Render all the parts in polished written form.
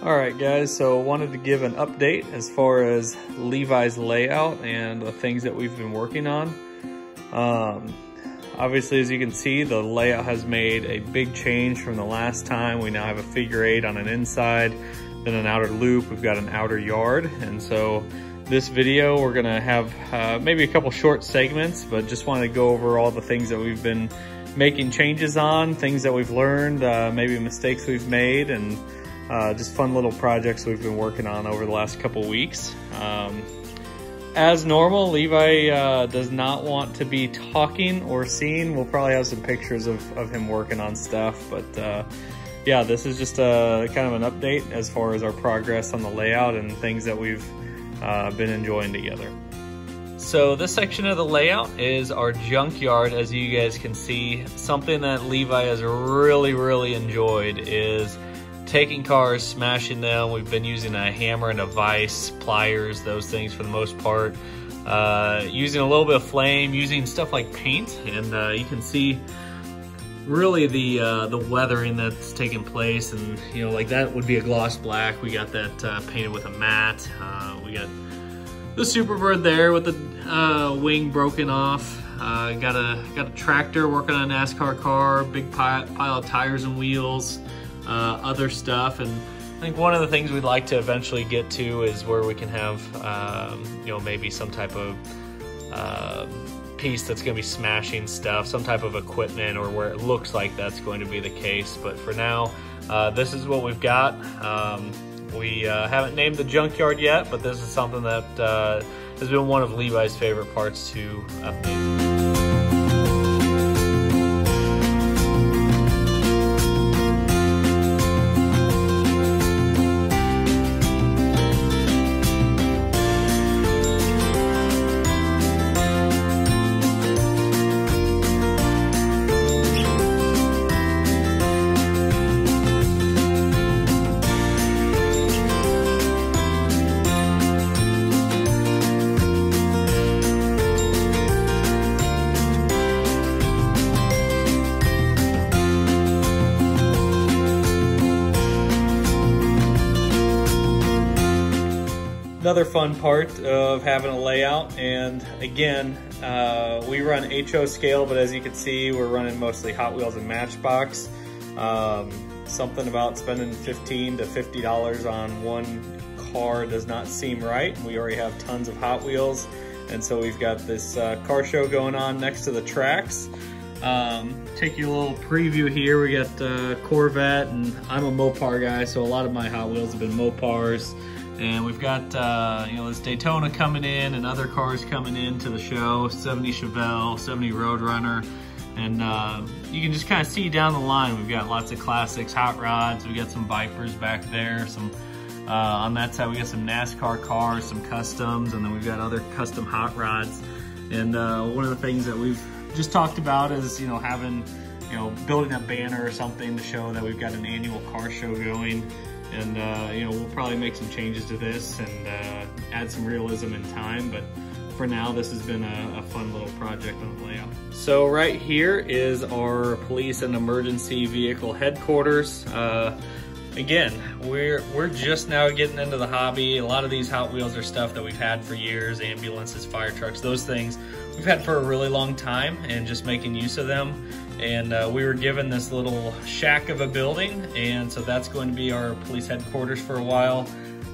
All right, guys, so wanted to give an update as far as Levi's layout and the things that we've been working on. Obviously, as you can see, the layout has made a big change from the last time. We now have a figure 8 on an inside, then an outer loop. We've got an outer yard. And so this video, we're gonna have maybe a couple short segments, but just wanted to go over all the things that we've been making changes on, things that we've learned, maybe mistakes we've made, and just fun little projects we've been working on over the last couple weeks. As normal, Levi does not want to be talking or seen. We'll probably have some pictures of him working on stuff, but yeah, this is just a kind of an update as far as our progress on the layout and things that we've been enjoying together. So this section of the layout is our junkyard. As you guys can see, something that Levi has really enjoyed is taking cars, smashing them. We've been using a hammer and a vise, pliers, those things for the most part. Using a little bit of flame, using stuff like paint, and you can see really the weathering that's taking place. And you know, like that would be a gloss black. We got that painted with a matte. We got the Superbird there with the wing broken off. Got a tractor working on a NASCAR car, big pile of tires and wheels. Other stuff, and I think one of the things we'd like to eventually get to is where we can have you know, maybe some type of piece that's going to be smashing stuff, some type of equipment, or where it looks like that's going to be the case. But for now, this is what we've got. We haven't named the junkyard yet, but this is something that has been one of Levi's favorite parts to update. Another fun part of having a layout, and again, we run HO scale, but as you can see, we're running mostly Hot Wheels and Matchbox. Something about spending $15 to $50 on one car does not seem right. We already have tons of Hot Wheels, and so we've got this car show going on next to the tracks. Take you a little preview here. We got Corvette, and I'm a Mopar guy, so a lot of my Hot Wheels have been Mopars. And we've got, you know, this Daytona coming in and other cars coming in to the show, 70 Chevelle, 70 Roadrunner. And you can just kind of see down the line, we've got lots of classics, hot rods. We got some Vipers back there. Some on that side, we got some NASCAR cars, some customs, and then we've got other custom hot rods. And one of the things that we've just talked about is, you know, having, you know, building a banner or something to show that we've got an annual car show going. And you know, we'll probably make some changes to this and add some realism in time, but for now, this has been a fun little project on the layout. So right here is our police and emergency vehicle headquarters. Again, we're just now getting into the hobby. A lot of these Hot Wheels are stuff that we've had for years, ambulances, fire trucks, those things we've had for a really long time, and just making use of them. And we were given this little shack of a building, and so that's going to be our police headquarters for a while.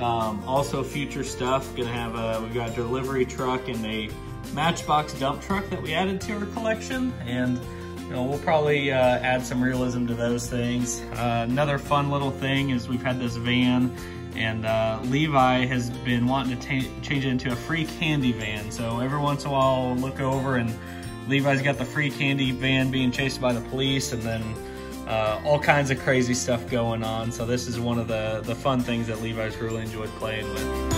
Also future stuff, we've got a delivery truck and a Matchbox dump truck that we added to our collection, and you know, we'll probably add some realism to those things. Another fun little thing is we've had this van, and Levi has been wanting to change it into a free candy van. So every once in a while we'll look over and Levi's got the free candy van being chased by the police, and then all kinds of crazy stuff going on. So this is one of the fun things that Levi's really enjoyed playing with.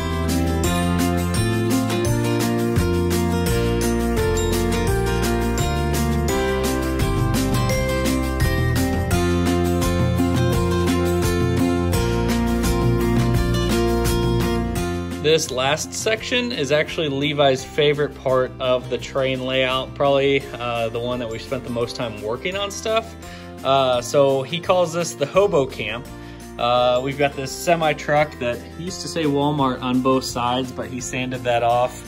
This last section is actually Levi's favorite part of the train layout, probably the one that we've spent the most time working on stuff. So he calls this the hobo camp. We've got this semi truck that used to say Walmart on both sides, but he sanded that off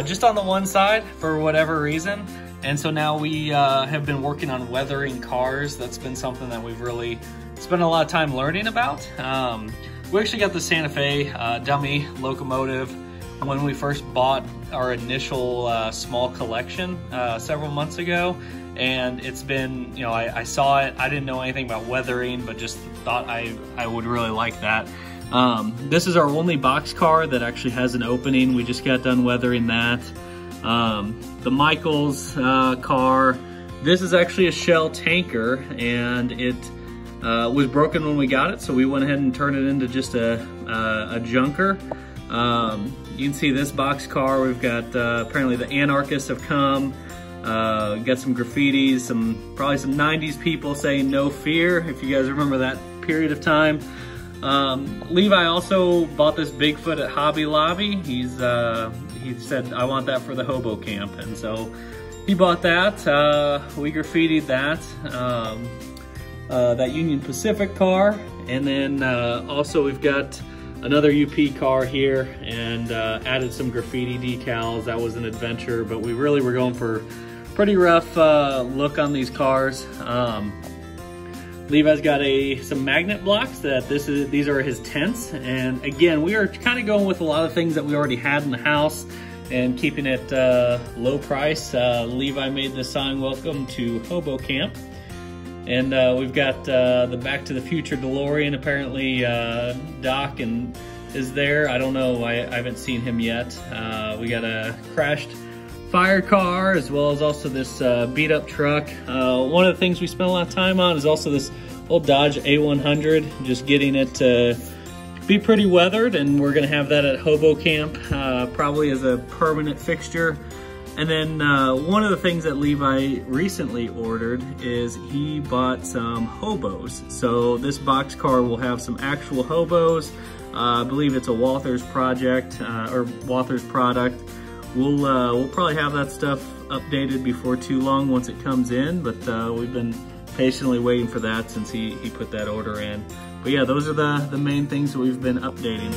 just on the one side for whatever reason. And so now we have been working on weathering cars. That's been something that we've really spent a lot of time learning about. We actually got the Santa Fe dummy locomotive when we first bought our initial small collection several months ago. And it's been, you know, I saw it, I didn't know anything about weathering, but just thought I would really like that. This is our only box car that actually has an opening. We just got done weathering that. The Michaels car, this is actually a Shell tanker, and it was broken when we got it, so we went ahead and turned it into just a junker. You can see this box car. We've got apparently the anarchists have come. Got some graffitis, probably some 90s people saying "No fear," if you guys remember that period of time. Levi also bought this Bigfoot at Hobby Lobby. He said, "I want that for the hobo camp," and so he bought that. We graffitied that. That Union Pacific car, and then also we've got another UP car here, and added some graffiti decals. That was an adventure, but we really were going for pretty rough look on these cars. Levi's got some magnet blocks that these are his tents, and again, we are kind of going with a lot of things that we already had in the house and keeping it low price. Levi made the sign, "Welcome to Hobo Camp." And we've got the Back to the Future DeLorean. Apparently Doc is there. I don't know, I haven't seen him yet. We got a crashed fire car, as well as also this beat up truck. One of the things we spent a lot of time on is also this old Dodge A100, just getting it to be pretty weathered, and we're gonna have that at Hobo Camp, probably as a permanent fixture. And then one of the things that Levi recently ordered is he bought some hobos. So this box car will have some actual hobos. I believe it's a Walthers project, or Walthers product. We'll probably have that stuff updated before too long once it comes in, but we've been patiently waiting for that since he put that order in. But yeah, those are the main things that we've been updating.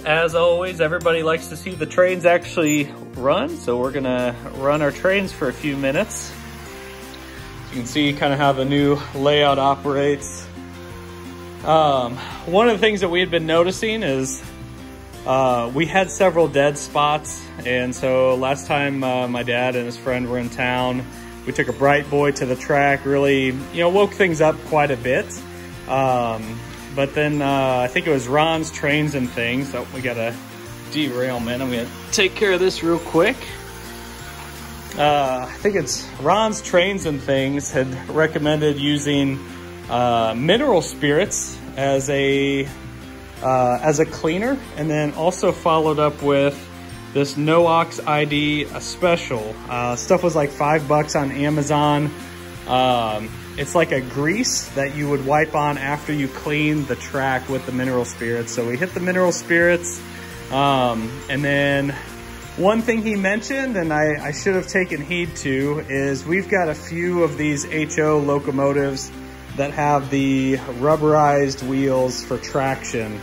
As always, everybody likes to see the trains actually run, so we're gonna run our trains for a few minutes. You can see kind of how the new layout operates. One of the things that we had been noticing is we had several dead spots, and so last time my dad and his friend were in town, we took a Bright Boy to the track, really, woke things up quite a bit. But then I think it was Ron's Trains and Things. Oh, we got a derailment. I'm gonna take care of this real quick. I think it's Ron's Trains and Things had recommended using mineral spirits as a cleaner, and then also followed up with this No-Ox ID special. Stuff was like $5 on Amazon. It's like a grease that you would wipe on after you clean the track with the mineral spirits. So we hit the mineral spirits, and then One thing he mentioned, and I should have taken heed to, is we've got a few of these HO locomotives that have the rubberized wheels for traction.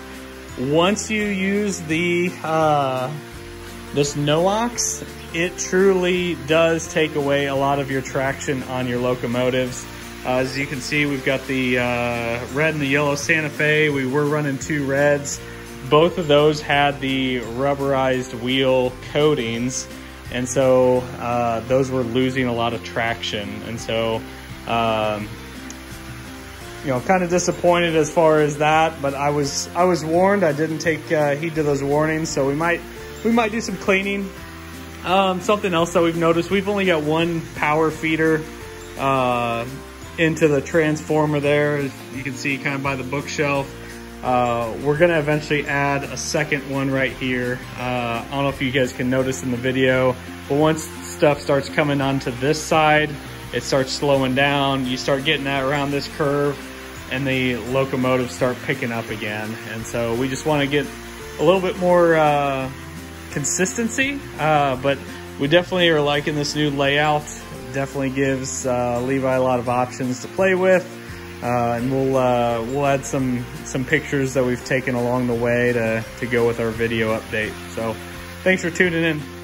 Once you use the this NOAX, it truly does take away a lot of your traction on your locomotives. As you can see, we've got the red and the yellow Santa Fe. We were running 2 reds. Both of those had the rubberized wheel coatings, and so those were losing a lot of traction. And so, you know, kind of disappointed as far as that, but I was warned. I didn't take heed to those warnings, so we might do some cleaning. Something else that we've noticed, we've only got 1 power feeder into the transformer there, as you can see kind of by the bookshelf. We're gonna eventually add a second one right here. I don't know if you guys can notice in the video, but once stuff starts coming onto this side, it starts slowing down. You start getting that around this curve and the locomotives start picking up again. And so we just wanna get a little bit more consistency, but we definitely are liking this new layout. Definitely gives Levi a lot of options to play with. And we'll add some pictures that we've taken along the way to go with our video update. So thanks for tuning in.